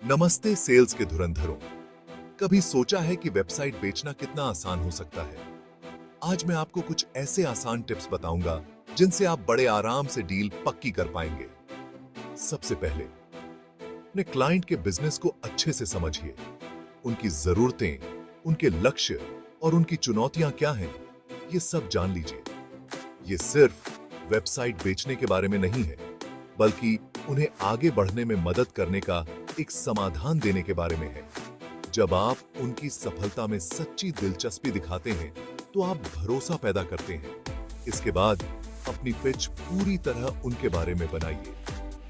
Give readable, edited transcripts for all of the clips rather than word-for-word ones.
नमस्ते सेल्स के धुरंधरों। कभी सोचा है कि वेबसाइट बेचना कितना आसान हो सकता है? आज मैं आपको कुछ ऐसे आसान टिप्स बताऊंगा जिनसे आप बड़े आराम से डील पक्की कर पाएंगे। सबसे पहले अपने क्लाइंट के बिजनेस को अच्छे से समझिए। उनकी जरूरतें, उनके लक्ष्य और उनकी चुनौतियां क्या हैं, ये सब जान लीजिए। ये सिर्फ वेबसाइट बेचने के बारे में नहीं है, बल्कि उन्हें आगे बढ़ने में मदद करने का एक समाधान देने के बारे में है। जब आप उनकी सफलता में सच्ची दिलचस्पी दिखाते हैं, तो आप भरोसा पैदा करते हैं। इसके बाद अपनी पिच पूरी तरह उनके बारे में बनाइए।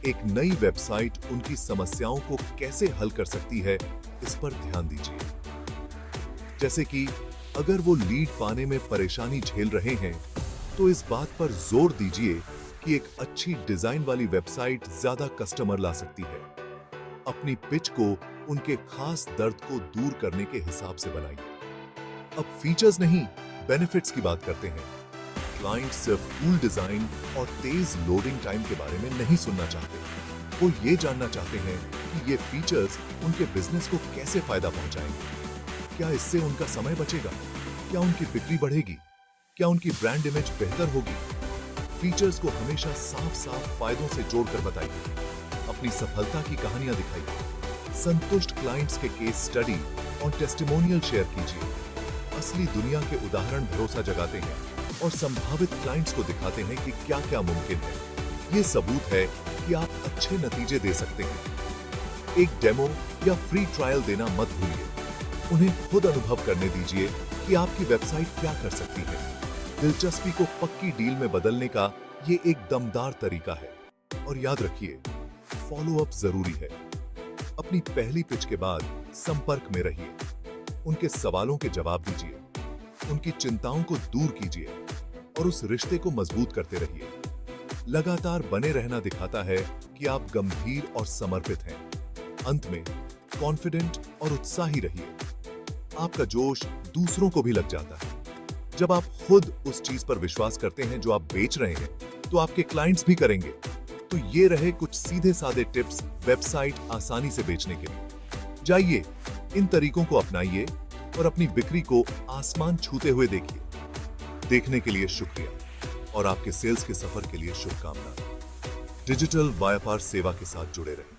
एक नई वेबसाइट उनकी समस्याओं को कैसे हल कर सकती है, इस पर ध्यान दीजिए। जैसे कि अगर वो लीड पाने में परेशानी झेल रहे हैं, तो इस बात पर जोर दीजिए कि एक अच्छी डिजाइन वाली वेबसाइट ज्यादा कस्टमर ला सकती है। अपनी पिच को उनके खास दर्द को दूर करने के हिसाब से बनाइए। अब फीचर्स नहीं, बेनिफिट्स की बात करते हैं। क्लाइंट सिर्फ कूल डिजाइन और तेज लोडिंग टाइम के बारे में नहीं सुनना चाहते। वो ये जानना चाहते हैं कि ये फीचर्स उनके बिजनेस को कैसे फायदा पहुंचाएंगे। क्या इससे उनका समय बचेगा? क्या उनकी बिक्री बढ़ेगी? क्या उनकी ब्रांड इमेज बेहतर होगी? फीचर्स को हमेशा साफ-साफ फायदों से जोड़कर बताइए। अपनी सफलता की कहानियां दिखाइए। संतुष्ट क्लाइंट्स के केस स्टडी और टेस्टिमोनियल शेयर कीजिए। असली दुनिया के उदाहरण भरोसा जगाते हैं और संभावित क्लाइंट्स को दिखाते हैं कि क्या-क्या मुमकिन है। ये सबूत है कि आप अच्छे नतीजे दे सकते हैं। एक डेमो या फ्री ट्रायल देना मत भूलिए। उन्हें खुद अनुभव करने दीजिए कि आपकी वेबसाइट क्या कर सकती है। दिलचस्पी को पक्की डील में बदलने का ये एक दमदार तरीका है। और याद रखिए, फॉलो अप जरूरी है। अपनी पहली पिच के बाद संपर्क में रहिए। उनके सवालों के जवाब दीजिए, उनकी चिंताओं को दूर कीजिए और उस रिश्ते को मजबूत करते रहिए। लगातार बने रहना दिखाता है कि आप गंभीर और समर्पित हैं। अंत में कॉन्फिडेंट और उत्साही रहिए। आपका जोश दूसरों को भी लग जाता है। जब आप खुद उस चीज पर विश्वास करते हैं जो आप बेच रहे हैं, तो आपके क्लाइंट्स भी करेंगे। तो ये रहे कुछ सीधे साधे टिप्स वेबसाइट आसानी से बेचने के लिए। जाइए, इन तरीकों को अपनाइए और अपनी बिक्री को आसमान छूते हुए देखिए। देखने के लिए शुक्रिया और आपके सेल्स के सफर के लिए शुभकामनाएं। डिजिटल व्यापार सेवा के साथ जुड़े रहें।